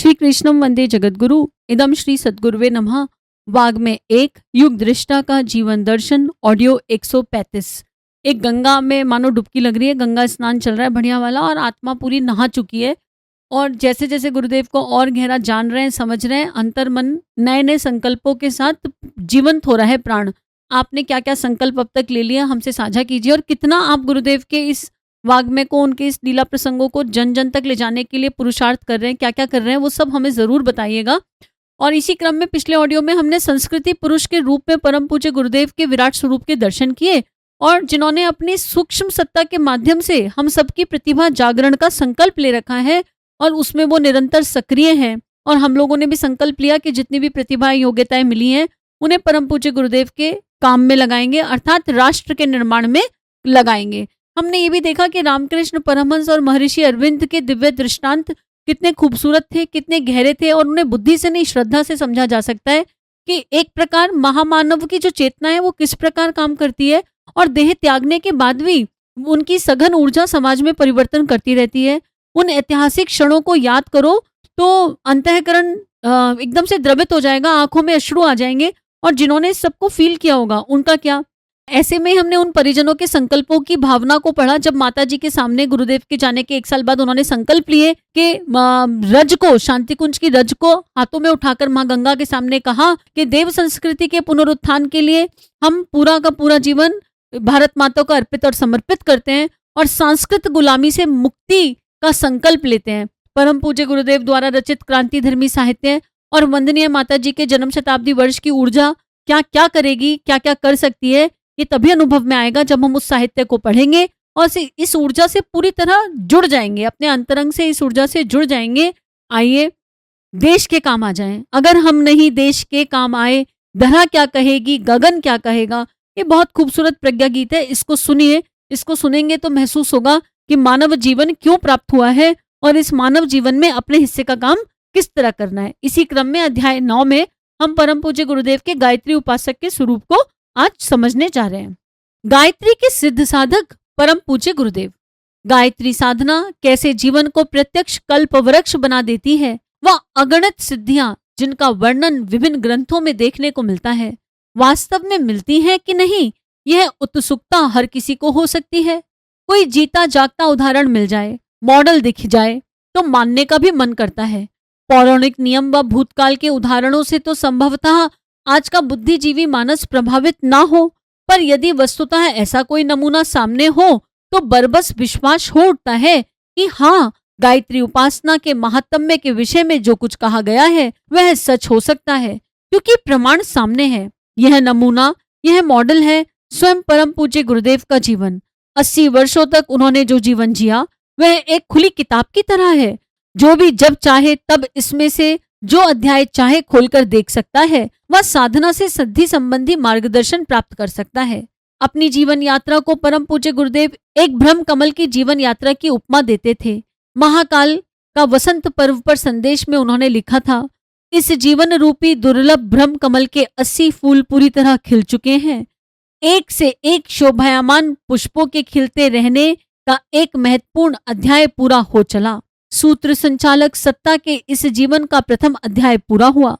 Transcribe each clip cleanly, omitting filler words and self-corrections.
श्री कृष्णम वंदे जगद्गुरु इदम श्री सद्गुरुवे नमः। वाग में एक युग दृष्टा का जीवन दर्शन ऑडियो 135। एक गंगा में मानो डुबकी लग रही है, गंगा स्नान चल रहा है बढ़िया वाला, और आत्मा पूरी नहा चुकी है। और जैसे जैसे गुरुदेव को और गहरा जान रहे हैं, समझ रहे हैं, अंतर मन नए नए संकल्पों के साथ जीवंत हो रहा है प्राण। आपने क्या क्या संकल्प अब तक ले लिया, हमसे साझा कीजिए। और कितना आप गुरुदेव के इस वाग्मय को, उनके इस लीला प्रसंगों को जन जन तक ले जाने के लिए पुरुषार्थ कर रहे हैं, क्या क्या कर रहे हैं, वो सब हमें जरूर बताइएगा। और इसी क्रम में पिछले ऑडियो में हमने संस्कृति पुरुष के रूप में परम पूज्य गुरुदेव के विराट स्वरूप के दर्शन किए, और जिन्होंने अपनी सूक्ष्म सत्ता के माध्यम से हम सबकी प्रतिभा जागरण का संकल्प ले रखा है, और उसमें वो निरंतर सक्रिय हैं। और हम लोगों ने भी संकल्प लिया कि जितनी भी प्रतिभाएं योग्यताएं मिली हैं उन्हें परम पूज्य गुरुदेव के काम में लगाएंगे, अर्थात राष्ट्र के निर्माण में लगाएंगे। हमने ये भी देखा कि रामकृष्ण परमहंस और महर्षि अरविंद के दिव्य दृष्टांत कितने खूबसूरत थे, कितने गहरे थे, और उन्हें बुद्धि से नहीं श्रद्धा से समझा जा सकता है कि एक प्रकार महामानव की जो चेतना है वो किस प्रकार काम करती है, और देह त्यागने के बाद भी उनकी सघन ऊर्जा समाज में परिवर्तन करती रहती है। उन ऐतिहासिक क्षणों को याद करो तो अंतःकरण एकदम से द्रवित हो जाएगा, आंखों में अश्रु आ जाएंगे। और जिन्होंने सबको फील किया होगा उनका क्या। ऐसे में हमने उन परिजनों के संकल्पों की भावना को पढ़ा जब माता जी के सामने गुरुदेव के जाने के 1 साल बाद उन्होंने संकल्प लिए कि रज को, शांति कुंज की रज को हाथों में उठाकर मां गंगा के सामने कहा कि देव संस्कृति के पुनरुत्थान के लिए हम पूरा का पूरा जीवन भारत माता को अर्पित और समर्पित करते हैं, और सांस्कृतिक गुलामी से मुक्ति का संकल्प लेते हैं। परम पूज्य गुरुदेव द्वारा रचित क्रांति धर्मी साहित्य और वंदनीय माता जी के जन्म शताब्दी वर्ष की ऊर्जा क्या क्या करेगी, क्या क्या कर सकती है, ये तभी अनुभव में आएगा जब हम उस साहित्य को पढ़ेंगे और इस ऊर्जा से पूरी तरह जुड़ जाएंगे, अपने अंतरंग से इस ऊर्जा से जुड़ जाएंगे। आइए देश के काम आ जाएं। अगर हम नहीं देश के काम आए, धरा क्या कहेगी, गगन क्या कहेगा। ये बहुत खूबसूरत प्रज्ञा गीत है, इसको सुनिए। इसको सुनेंगे तो महसूस होगा कि मानव जीवन क्यों प्राप्त हुआ है और इस मानव जीवन में अपने हिस्से का काम किस तरह करना है। इसी क्रम में अध्याय 9 में हम परम पूज्य गुरुदेव के गायत्री उपासक के स्वरूप को आज समझने जा रहे हैं। गायत्री के सिद्ध साधक परम पूज्य गुरुदेव। गायत्री साधना कैसे जीवन को प्रत्यक्ष कल्प वृक्ष बना देती है, वह अगणित सिद्धियां जिनका वर्णन विभिन्न ग्रंथों में देखने को मिलता है, वास्तव में मिलती है कि नहीं, यह उत्सुकता हर किसी को हो सकती है। कोई जीता जागता उदाहरण मिल जाए, मॉडल दिख जाए तो मानने का भी मन करता है। पौराणिक नियम व भूतकाल के उदाहरणों से तो संभवतः आज का बुद्धिजीवी मानस प्रभावित ना हो, पर यदि वस्तुतः ऐसा कोई नमूना सामने हो तो बरबस विश्वास हो उठता है कि हाँ, गायत्री उपासना के महात्म्य के विषय में जो कुछ कहा गया है वह सच हो सकता है, क्योंकि प्रमाण सामने है। यह नमूना, यह मॉडल है स्वयं परम पूज्य गुरुदेव का जीवन। 80 वर्षों तक उन्होंने जो जीवन जिया वह एक खुली किताब की तरह है। जो भी जब चाहे तब इसमें से जो अध्याय चाहे खोलकर देख सकता है, वह साधना से सिद्धि संबंधी मार्गदर्शन प्राप्त कर सकता है। अपनी जीवन यात्रा को परम पूज्य गुरुदेव एक ब्रह्म कमल की जीवन यात्रा की उपमा देते थे। महाकाल का वसंत पर्व पर संदेश में उन्होंने लिखा था, इस जीवन रूपी दुर्लभ ब्रह्म कमल के 80 फूल पूरी तरह खिल चुके हैं। एक से एक शोभायमान पुष्पों के खिलते रहने का एक महत्वपूर्ण अध्याय पूरा हो चला। सूत्र संचालक सत्ता के इस जीवन का प्रथम अध्याय पूरा हुआ।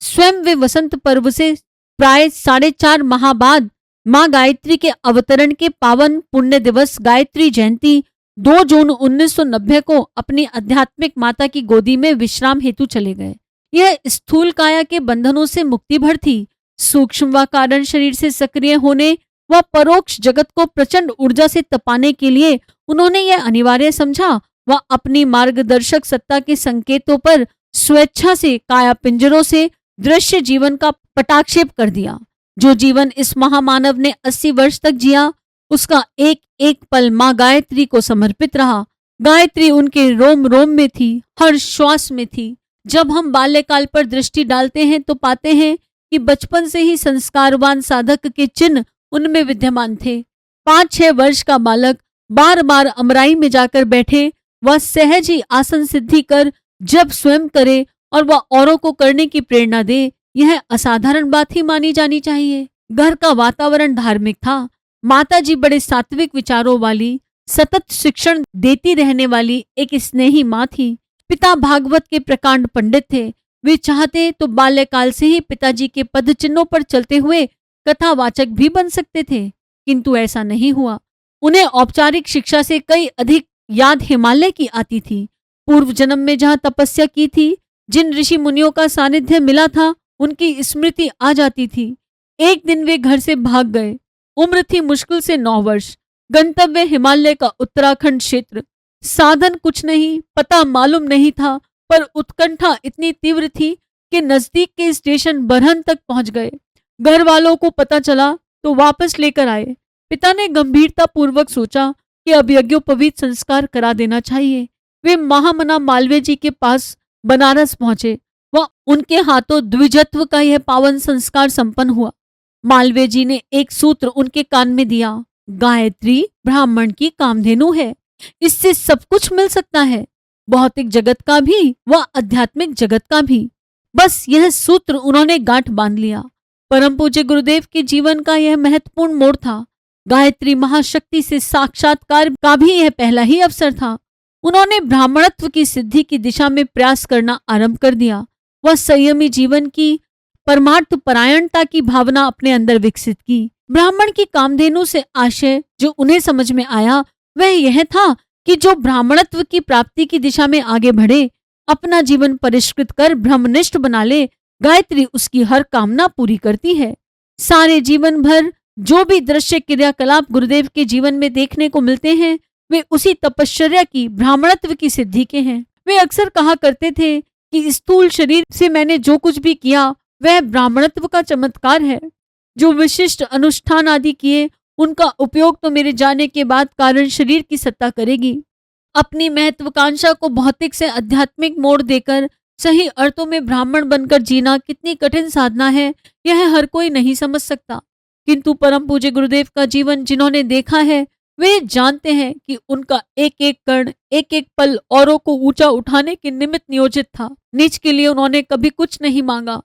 स्वयं वे वसंत पर्व से प्राय 4.5 माह बाद मां गायत्री के अवतरण के पावन पुण्य दिवस गायत्री जयंती 2 जून 1990 को अपनी आध्यात्मिक माता की गोदी में विश्राम हेतु चले गए। यह स्थूल काया के बंधनों से मुक्ति भर थी। सूक्ष्म व कारण शरीर से सक्रिय होने व परोक्ष जगत को प्रचंड ऊर्जा से तपाने के लिए उन्होंने यह अनिवार्य समझा व अपनी मार्गदर्शक सत्ता के संकेतों पर स्वेच्छा से काया पिंजरों से दृश्य जीवन का पटाक्षेप कर दिया। जो जीवन इस महामानव ने 80 वर्ष तक जिया, उसका एक एक पल मां गायत्री को समर्पित रहा। गायत्री उनके रोम रोम में थी, हर श्वास में थी। जब हम बाल्यकाल पर दृष्टि डालते हैं तो पाते हैं कि बचपन से ही संस्कारवान साधक के चिन्ह उनमें विद्यमान थे। 5-6 वर्ष का बालक बार बार अमराई में जाकर बैठे, वह सहज ही आसन सिद्धि कर जब स्वयं करे और वह औरों को करने की प्रेरणा दे, यह असाधारण बात ही मानी जानी चाहिए। घर का वातावरण धार्मिक था। माताजी बड़े सात्विक विचारों वाली, सतत शिक्षण देती रहने वाली एक स्नेही माँ थी। पिता भागवत के प्रकांड पंडित थे। वे चाहते तो बाल्यकाल से ही पिताजी के पद चिन्हों पर चलते हुए कथावाचक भी बन सकते थे, किंतु ऐसा नहीं हुआ। उन्हें औपचारिक शिक्षा से कई अधिक याद हिमालय की आती थी। पूर्व जन्म में जहां तपस्या की थी, जिन ऋषि मुनियों का सानिध्य मिला था, उनकी स्मृति आ जाती थी। एक दिन वे घर से भाग गए। उम्र थी मुश्किल से 9 वर्ष। गंतव्य हिमालय का उत्तराखंड क्षेत्र। साधन कुछ नहीं, पता मालूम नहीं था, पर उत्कंठा इतनी तीव्र थी कि नजदीक के स्टेशन बरहन तक पहुंच गए। घर वालों को पता चला तो वापस लेकर आए। पिता ने गंभीरता पूर्वक सोचा कि अब यज्ञोपवीत संस्कार करा देना चाहिए। वे महामना मालवीय जी के पास बनारस पहुंचे। वह उनके हाथों द्विजत्व का यह पावन संस्कार संपन्न हुआ। मालवीय जी ने एक सूत्र उनके कान में दिया, गायत्री ब्राह्मण की कामधेनु है, इससे सब कुछ मिल सकता है, भौतिक जगत का भी व आध्यात्मिक जगत का भी। बस यह सूत्र उन्होंने गांठ बांध लिया। परम पूज्य गुरुदेव के जीवन का यह महत्वपूर्ण मोड़ था। गायत्री महाशक्ति से साक्षात्कार का भी यह पहला ही अवसर था। उन्होंने ब्राह्मणत्व की सिद्धि की दिशा में प्रयास करना आरंभ कर दिया। वह संयमी जीवन की परमार्थ परायणता की भावना अपने अंदर विकसित की। ब्राह्मण की कामधेनु से आशय जो उन्हें समझ में आया वह यह था कि जो ब्राह्मणत्व की प्राप्ति की दिशा में आगे बढ़े, अपना जीवन परिष्कृत कर ब्रह्मनिष्ठ बना ले, गायत्री उसकी हर कामना पूरी करती है। सारे जीवन भर जो भी दृश्य क्रियाकलाप गुरुदेव के जीवन में देखने को मिलते हैं, वे उसी तपश्चर्या की ब्राह्मणत्व की सिद्धि के हैं। वे अक्सर कहा करते थे कि स्थूल शरीर से मैंने जो कुछ भी किया वह ब्राह्मणत्व का चमत्कार है। जो विशिष्ट अनुष्ठान आदि किए, उनका उपयोग तो मेरे जाने के बाद कारण शरीर की सत्ता करेगी। अपनी महत्वाकांक्षा को भौतिक से आध्यात्मिक मोड़ देकर सही अर्थों में ब्राह्मण बनकर जीना कितनी कठिन साधना है, यह हर कोई नहीं समझ सकता। किंतु परम पूज्य गुरुदेव का जीवन जिन्होंने देखा है, वे जानते हैं कि उनका एक एक कण, एक एक पल औरों को ऊंचा उठाने के निमित्त नियोजित था। निज के लिए उन्होंने कभी कुछ नहीं मांगा।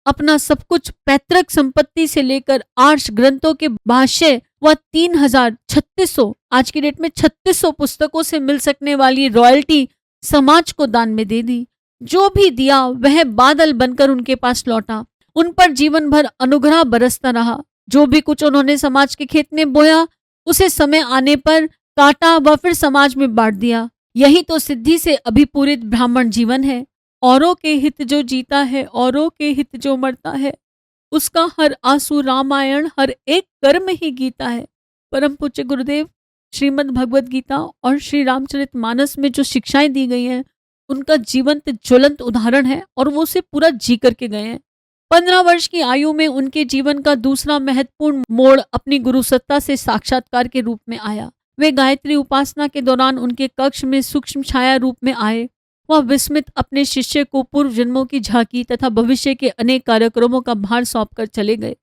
अपना सब कुछ पैतृक संपत्ति से लेकर आर्ष ग्रंथों के भाष्य व 3600 आज की डेट में 3600 पुस्तकों से मिल सकने वाली रॉयल्टी समाज को दान में दे दी। जो भी दिया वह बादल बनकर उनके पास लौटा। उन पर जीवन भर अनुग्रह बरसता रहा। जो भी कुछ उन्होंने समाज के खेत में बोया, उसे समय आने पर काटा व फिर समाज में बांट दिया। यही तो सिद्धि से अभिपूरित ब्राह्मण जीवन है। औरों के हित जो जीता है, औरों के हित जो मरता है, उसका हर आंसू रामायण, हर एक कर्म ही गीता है। परम पूज्य गुरुदेव श्रीमद् भगवद गीता और श्री रामचरितमानस में जो शिक्षाएं दी गई हैं, उनका जीवंत ज्वलंत उदाहरण है और वो उसे पूरा जी करके गए हैं। 15 वर्ष की आयु में उनके जीवन का दूसरा महत्वपूर्ण मोड़ अपनी गुरुसत्ता से साक्षात्कार के रूप में आया। वे गायत्री उपासना के दौरान उनके कक्ष में सूक्ष्म छाया रूप में आए। वह विस्मित अपने शिष्य को पूर्व जन्मों की झांकी तथा भविष्य के अनेक कार्यक्रमों का भार सौंपकर चले गए।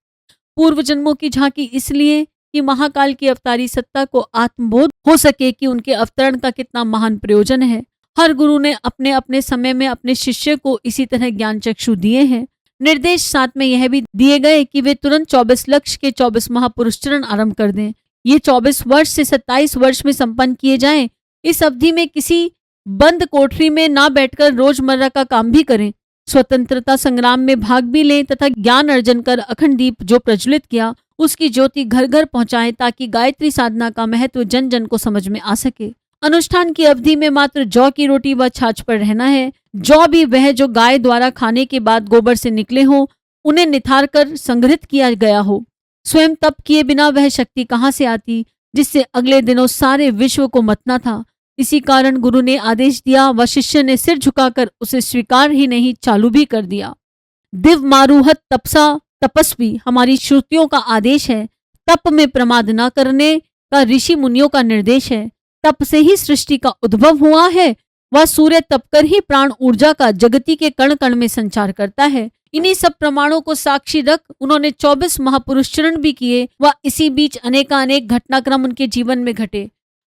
पूर्व जन्मों की झांकी इसलिए कि महाकाल की अवतारी सत्ता को आत्मबोध हो सके कि उनके अवतरण का कितना महान प्रयोजन है। हर गुरु ने अपने अपने समय में अपने शिष्य को इसी तरह ज्ञान चक्षु दिए हैं। निर्देश साथ में यह भी दिए गए कि वे तुरंत 24 लक्ष्य के 24 महापुरुष चरण आरंभ कर दें। ये 24 वर्ष से 27 वर्ष में संपन्न किए जाएं। इस अवधि में किसी बंद कोठरी में ना बैठकर रोजमर्रा का काम भी करें, स्वतंत्रता संग्राम में भाग भी लें तथा ज्ञान अर्जन कर अखंड दीप जो प्रज्वलित किया उसकी ज्योति घर घर पहुंचाएं, ताकि गायत्री साधना का महत्व जन जन को समझ में आ सके। अनुष्ठान की अवधि में मात्र जौ की रोटी व छाछ पर रहना है। जौ भी वह जो गाय द्वारा खाने के बाद गोबर से निकले हो, उन्हें निथार कर संग्रहित किया गया हो। स्वयं तप किए बिना वह शक्ति कहाँ से आती जिससे अगले दिनों सारे विश्व को मतना था। इसी कारण गुरु ने आदेश दिया व शिष्य ने सिर झुकाकर उसे स्वीकार ही नहीं चालू भी कर दिया। दिव मारुहत तपसा तपस्वी हमारी श्रुतियों का आदेश है। तप में प्रमाद न करने का ऋषि मुनियों का निर्देश है। तप से ही सृष्टि का उद्भव हुआ है। वह सूर्य तप कर ही प्राण ऊर्जा का जगती के कण कण में संचार करता है। इन्हीं सब प्रमाणों को साक्षी रख उन्होंने 24 महापुरुष चरण भी किए व इसी बीच अनेकानेक घटनाक्रम उनके जीवन में घटे।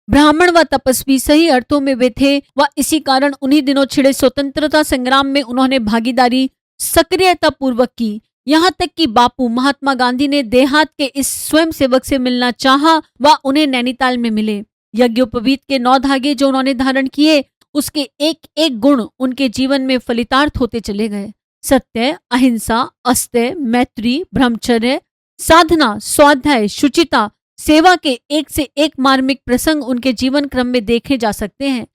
ब्राह्मण व तपस्वी सही अर्थों में वे थे व इसी कारण उन्हीं दिनों छिड़े स्वतंत्रता संग्राम में उन्होंने भागीदारी सक्रियता पूर्वक की। यहाँ तक कि बापू महात्मा गांधी ने देहात के इस स्वयं सेवक से मिलना चाहा व उन्हें नैनीताल में मिले। यज्ञोपवीत के 9 धागे जो उन्होंने धारण किए उसके एक एक गुण उनके जीवन में फलितार्थ होते चले गए। सत्य, अहिंसा, अस्तेय, मैत्री, ब्रह्मचर्य, साधना, स्वाध्याय, शुचिता, सेवा के एक से एक मार्मिक प्रसंग उनके जीवन क्रम में देखे जा सकते हैं।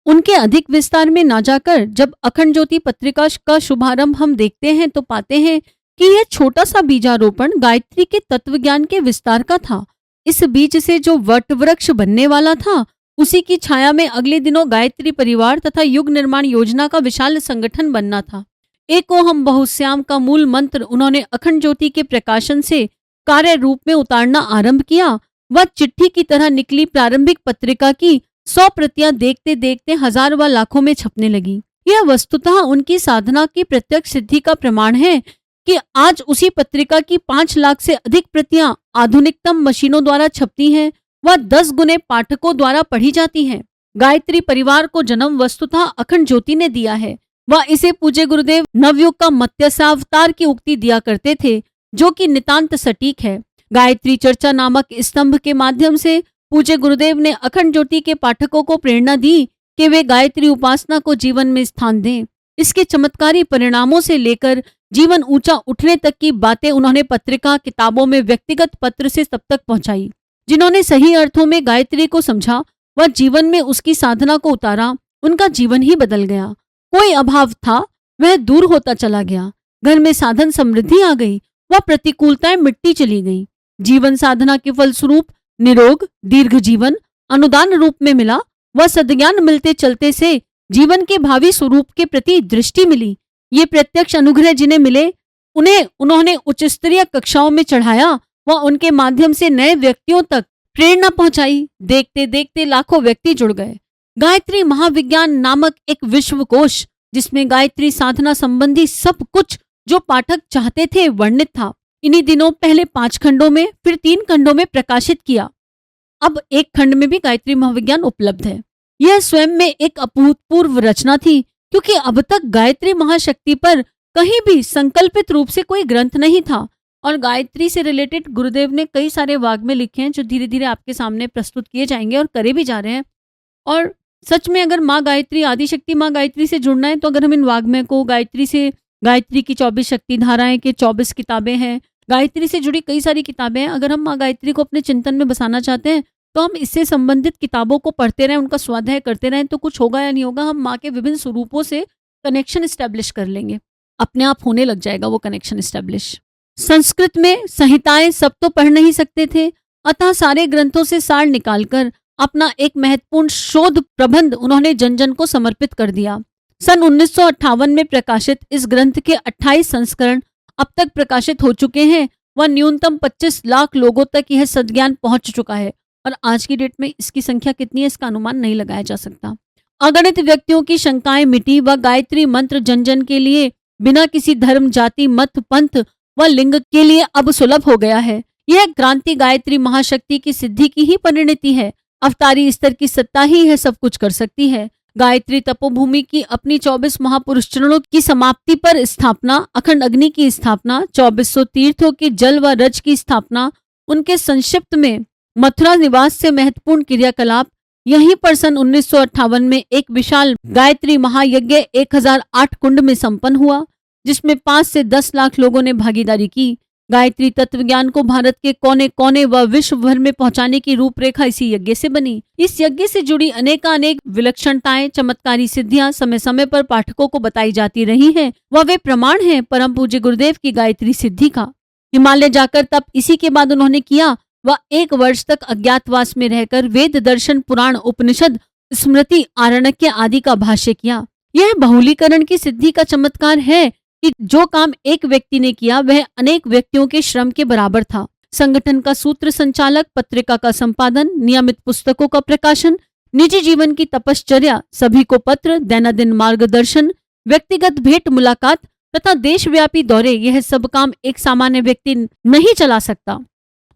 उनके अधिक विस्तार में ना जाकर जब अखंड ज्योति पत्रिका का शुभारंभ हम देखते हैं तो पाते हैं कि यह छोटा सा बीजारोपण गायत्री के तत्व ज्ञान के विस्तार का था। इस बीज से जो वट वृक्ष बनने वाला था, उसी की छाया में अगले दिनों गायत्री परिवार तथा युग निर्माण योजना का विशाल संगठन बनना था। एकोहम बहुश्याम का मूल मंत्र उन्होंने अखंड ज्योति के प्रकाशन से कार्य रूप में उतारना आरंभ किया। वह चिट्ठी की तरह निकली प्रारंभिक पत्रिका की 100 प्रतियां देखते देखते हजार व लाखों में छपने लगी। यह वस्तुतः उनकी साधना की प्रत्यक्ष सिद्धि का प्रमाण है कि आज उसी पत्रिका की 5 लाख से अधिक प्रतियां आधुनिकतम मशीनों द्वारा छपती हैं व 10 गुने पाठकों द्वारा पढ़ी जाती हैं। गायत्री परिवार को जन्म वस्तुतः अखंड ज्योति ने दिया है। वह इसे पूज्य गुरुदेव नवयुग का मत्स्यावतार की उक्ति दिया करते थे, जो कि नितांत सटीक है। गायत्री चर्चा नामक स्तंभ के माध्यम से पूज्य गुरुदेव ने अखंड ज्योति के पाठकों को प्रेरणा दी कि वे गायत्री उपासना को जीवन में स्थान दें। इसके चमत्कारी परिणामों से लेकर जीवन ऊंचा उठने तक की बातें उन्होंने पत्रिका, किताबों में, व्यक्तिगत पत्र से सब तक पहुंचाई। जिन्होंने सही अर्थों में गायत्री को समझा व जीवन में उसकी साधना को उतारा, उनका जीवन ही बदल गया। कोई अभाव था, वह दूर होता चला गया। घर में साधन समृद्धि आ गई, वह प्रतिकूलताएं मिटती चली गई। जीवन साधना के फलस्वरूप निरोग, दीर्घ जीवन अनुदान रूप में मिला। वह सद्ज्ञान मिलते चलते से जीवन के भावी स्वरूप के प्रति दृष्टि मिली। ये प्रत्यक्ष अनुग्रह जिन्हें मिले, उन्हें उन्होंने उच्च स्तरीय कक्षाओं में चढ़ाया व उनके माध्यम से नए व्यक्तियों तक प्रेरणा पहुंचाई। देखते देखते लाखों व्यक्ति जुड़ गए। गायत्री महाविज्ञान नामक एक विश्वकोश, जिसमें गायत्री साधना संबंधी सब कुछ जो पाठक चाहते थे वर्णित था, इन्हीं दिनों पहले 5 खंडों में, फिर 3 खंडों में प्रकाशित किया। अब एक खंड में भी गायत्री महाविज्ञान उपलब्ध है। यह स्वयं में एक अभूतपूर्व रचना थी, क्योंकि अब तक गायत्री महाशक्ति पर कहीं भी संकल्पित रूप से कोई ग्रंथ नहीं था। और गायत्री से रिलेटेड गुरुदेव ने कई सारे वाग्मय लिखे हैं, जो धीरे धीरे आपके सामने प्रस्तुत किए जाएंगे और करे भी जा रहे हैं। और सच में अगर माँ गायत्री, आदिशक्ति माँ गायत्री से जुड़ना है, तो अगर हम इन वाग्मय को गायत्री से, गायत्री की 24 शक्ति धाराएं के 24 किताबें हैं, गायत्री से जुड़ी कई सारी किताबें हैं, अगर हम माँ गायत्री को अपने चिंतन में बसाना चाहते हैं तो हम इससे संबंधित किताबों को पढ़ते रहें, उनका स्वाध्याय करते रहें, तो कुछ होगा या नहीं होगा, हम माँ के विभिन्न स्वरूपों से कनेक्शन स्टैब्लिश कर लेंगे। अपने आप होने लग जाएगा वो कनेक्शन स्टैब्लिश। संस्कृत में संहिताएं सब तो पढ़ नहीं सकते थे, अतः सारे ग्रंथों से सार निकालकर अपना एक महत्वपूर्ण शोध प्रबंध उन्होंने जन जन को समर्पित कर दिया। सन 1958 में प्रकाशित इस ग्रंथ के 28 संस्करण अब तक प्रकाशित हो चुके हैं व न्यूनतम 25 लाख लोगों तक यह सद्ज्ञान पहुंच चुका है। और आज की डेट में इसकी संख्या कितनी है, इसका अनुमान नहीं लगाया जा सकता। अगणित व्यक्तियों की शंकाएं मिटी व गायत्री मंत्र जन जन के लिए बिना किसी धर्म, जाति, मत, पंथ व लिंग के लिए अब सुलभ हो गया है। यह क्रांति गायत्री महाशक्ति की सिद्धि की ही परिणति है। अवतारी स्तर की सत्ता ही है सब कुछ कर सकती है। गायत्री तपोभूमि की अपनी 24 महापुरुष चरणों की समाप्ति पर स्थापना, अखंड अग्नि की स्थापना, 2400 तीर्थों के जल व रज की स्थापना, उनके संक्षिप्त में मथुरा निवास से महत्वपूर्ण क्रियाकलाप, यहीं पर सन 1958 में एक विशाल गायत्री महायज्ञ 1008 कुंड में संपन्न हुआ, जिसमें 5 से 10 लाख लोगों ने भागीदारी की। गायत्री तत्वज्ञान को भारत के कोने कोने व विश्व भर में पहुंचाने की रूपरेखा इसी यज्ञ से बनी। इस यज्ञ से जुड़ी अनेकानेक विलक्षणताएं, चमत्कारी सिद्धियां समय समय पर पाठकों को बताई जाती रही हैं व वे प्रमाण हैं परम पूज्य गुरुदेव की गायत्री सिद्धि का। हिमालय जाकर तप इसी के बाद उन्होंने किया। वह 1 वर्ष तक अज्ञातवास में रहकर वेद, दर्शन, पुराण, उपनिषद, स्मृति, आरण्यक आदि का भाष्य किया। यह बहुलीकरण की सिद्धि का चमत्कार है कि जो काम एक व्यक्ति ने किया वह अनेक व्यक्तियों के श्रम के बराबर था। संगठन का सूत्र संचालक, पत्रिका का संपादन, नियमित पुस्तकों का प्रकाशन, निजी जीवन की तपश्चर्या, सभी को पत्र, दैनंदिन मार्गदर्शन, व्यक्तिगत भेंट मुलाकात तथा देशव्यापी दौरे, यह सब काम एक सामान्य व्यक्ति नहीं चला सकता।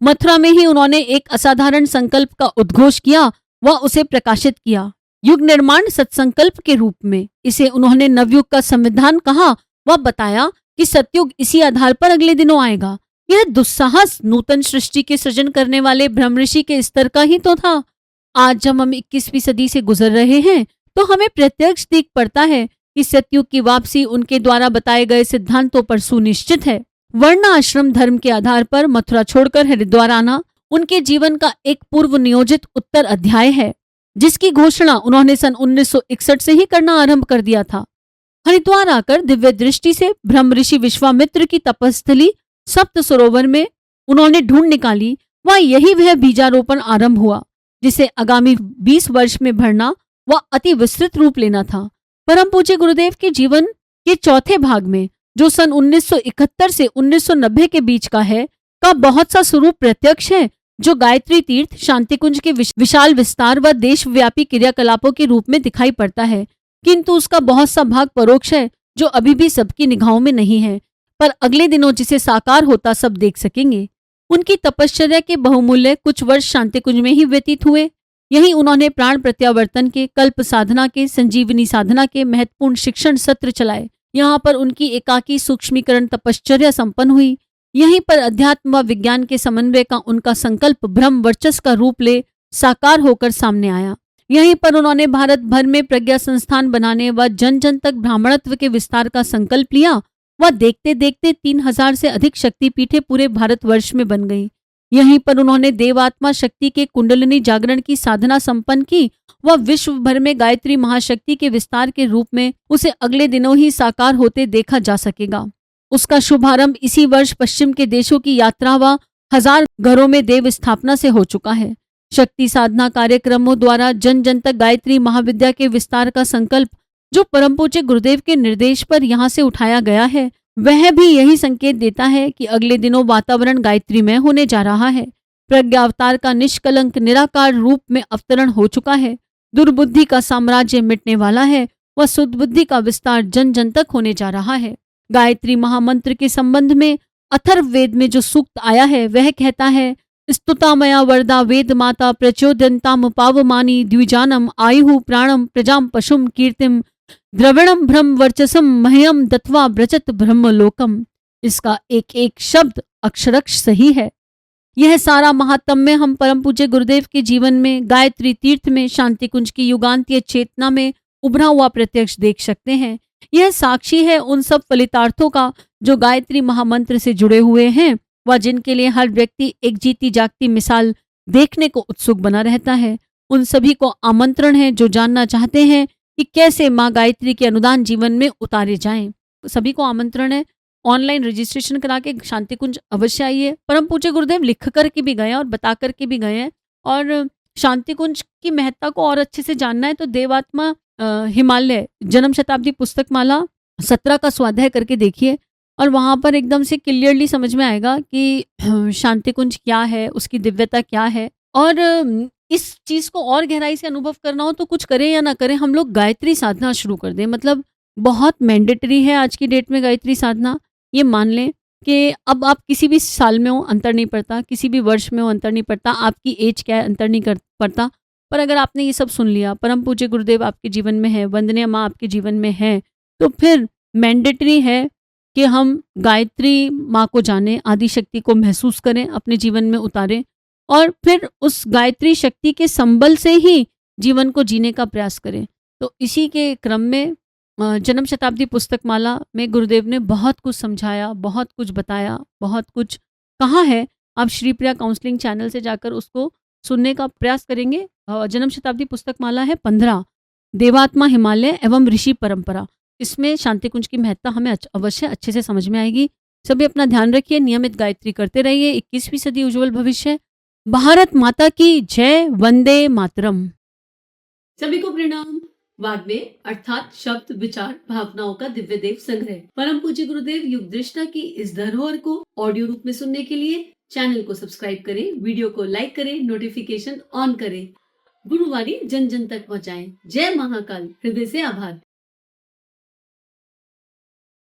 मथुरा में ही उन्होंने एक असाधारण संकल्प का उद्घोष किया व उसे प्रकाशित किया युग निर्माण सत्संकल्प के रूप में। इसे उन्होंने नवयुग का संविधान कहा व बताया कि सतयुग इसी आधार पर अगले दिनों आएगा। यह दुस्साहस नूतन सृष्टि के सृजन करने वाले ब्रह्मऋषि के स्तर का ही तो था। आज जब हम 21वीं सदी से गुजर रहे हैं तो हमें प्रत्यक्ष दिख पड़ता है कि सतयुग की वापसी उनके द्वारा बताए गए सिद्धांतों पर सुनिश्चित है। वर्ण आश्रम धर्म के आधार पर मथुरा छोड़कर हरिद्वार आना उनके जीवन का एक पूर्व नियोजित उत्तर अध्याय है, जिसकी घोषणा उन्होंने सन 1961 से ही करना आरंभ कर दिया था। हरिद्वार आकर दिव्य दृष्टि से ब्रह्म ऋषि विश्वामित्र की तपस्थली सप्त सरोवर में उन्होंने ढूंढ निकाली। वह यही वह बीजारोपण आरंभ हुआ जिसे आगामी 20 वर्ष में भरना व अति विस्तृत रूप लेना था। परम पूज्य गुरुदेव के जीवन के चौथे भाग में, जो सन 1971 से 1990 के बीच का है, का बहुत सा स्वरूप प्रत्यक्ष है, जो गायत्री तीर्थ शांति कुंज के विशाल विस्तार व देशव्यापी क्रियाकलापों के रूप में दिखाई पड़ता है, किंतु उसका बहुत सा भाग परोक्ष है जो अभी भी सबकी निगाहों में नहीं है, पर अगले दिनों जिसे साकार होता सब देख सकेंगे। उनकी तपश्चर्या के बहुमूल्य कुछ वर्ष शांति कुंज में ही व्यतीत हुए। यहीं उन्होंने प्राण प्रत्यावर्तन के, कल्प साधना के, संजीवनी साधना के महत्वपूर्ण शिक्षण सत्र चलाए। यहाँ पर उनकी एकाकी सूक्ष्मीकरण तपश्चर्या संपन्न हुई। यहीं पर अध्यात्म व विज्ञान के समन्वय का उनका संकल्प ब्रह्म वर्चस्व का रूप ले साकार होकर सामने आया। यहीं पर उन्होंने भारत भर में प्रज्ञा संस्थान बनाने व जन जन तक ब्राह्मणत्व के विस्तार का संकल्प लिया व देखते देखते 3000 से अधिक शक्तिपीठें पूरे भारतवर्ष में बन गई। यहीं पर उन्होंने देवात्मा शक्ति के कुंडलिनी जागरण की साधना संपन्न की व विश्व भर में गायत्री महाशक्ति के विस्तार के रूप में उसे अगले दिनों ही साकार होते देखा जा सकेगा। उसका शुभारंभ इसी वर्ष पश्चिम के देशों की यात्रा व 1000 घरों में देव स्थापना से हो चुका है। शक्ति साधना कार्यक्रमों द्वारा जन जन तक गायत्री महाविद्या के विस्तार का संकल्प जो परम पूज्य गुरुदेव के निर्देश पर यहाँ से उठाया गया है, वह भी यही संकेत देता है कि अगले दिनों वातावरण गायत्रीमय होने जा रहा है। प्रज्ञा अवतार का निष्कलंक निराकार रूप में अवतरण हो चुका है। दुर्बुद्धि का साम्राज्य मिटने वाला है व सुदबुद्धि का विस्तार जन जन तक होने जा रहा है। गायत्री महामंत्र के संबंध में अथर्व वेद में जो सूक्त आया है वह कहता है, स्तुतामया वरदा वेद माता प्रचोदयन्ताम पावमानी द्विजानम आयुः प्राणम प्रजाम पशुम कीर्तिम द्रविणम ब्रह्म वर्चसम मह्यम दत्वा ब्रजत ब्रह्मलोकम। इसका एक एक शब्द अक्षरक्ष सही है। यह सारा महात्म्य हम परम पूज्य गुरुदेव के जीवन में, गायत्री तीर्थ में, शांति कुंज की युगांतीय चेतना में उभरा हुआ प्रत्यक्ष देख सकते हैं। यह साक्षी है उन सब फलितार्थों का जो गायत्री महामंत्र से जुड़े हुए हैं व जिनके लिए हर व्यक्ति एक जीती जागती मिसाल देखने को उत्सुक बना रहता है। उन सभी को आमंत्रण है जो जानना चाहते हैं कि कैसे माँ गायत्री के अनुदान जीवन में उतारे जाएं। सभी को आमंत्रण है, ऑनलाइन रजिस्ट्रेशन करा के शांति कुंज अवश्य आइए। परम पूज्य गुरुदेव लिख करके भी गए और बता करके भी गए हैं। और शांति कुंज की महत्ता को और अच्छे से जानना है तो देवात्मा हिमालय जन्म शताब्दी पुस्तक माला 17 का स्वाध्याय करके देखिए और वहां पर एकदम से क्लियरली समझ में आएगा कि शांति कुंज क्या है, उसकी दिव्यता क्या है। और इस चीज को और गहराई से अनुभव करना हो तो कुछ करें या ना करें, हम लोग गायत्री साधना शुरू कर दें। मतलब बहुत मैंडेटरी है आज की डेट में गायत्री साधना। ये मान लें कि अब आप किसी भी साल में हो अंतर नहीं पड़ता, किसी भी वर्ष में हो अंतर नहीं पड़ता, आपकी एज क्या है अंतर नहीं पड़ता। पर अगर आपने ये सब सुन लिया, परम पूज्य गुरुदेव आपके जीवन में है, वंदनीय माँ आपके जीवन में है, तो फिर मैंडेटरी है कि हम गायत्री माँ को जानें, आदि शक्ति को महसूस करें, अपने जीवन में उतारें और फिर उस गायत्री शक्ति के संबल से ही जीवन को जीने का प्रयास करें। तो इसी के क्रम में जन्म शताब्दी पुस्तक माला में गुरुदेव ने बहुत कुछ समझाया, बहुत कुछ बताया, बहुत कुछ कहा है। आप श्री प्रिया काउंसलिंग चैनल से जाकर उसको सुनने का प्रयास करेंगे। जन्म शताब्दी पुस्तक माला है 15, देवात्मा हिमालय एवं ऋषि परंपरा। इसमें शांति कुंज की महत्ता हमें अवश्य अच्छे से समझ में आएगी। सभी अपना ध्यान रखिए, नियमित गायत्री करते रहिए। 21वीं सदी उज्जवल भविष्य। भारत माता की जय। वंदे मातरम। सभी को प्रणाम। वाग्वे अर्थात शब्द, विचार, भावनाओं का दिव्य देव संग्रह परम पूज्य गुरुदेव युग दृष्टा की इस धरोहर को ऑडियो रूप में सुनने के लिए चैनल को सब्सक्राइब करें, वीडियो को लाइक करें, नोटिफिकेशन ऑन करें, गुरुवारी जन जन तक पहुंचाएं। जय महाकाल। हृदय से आभार।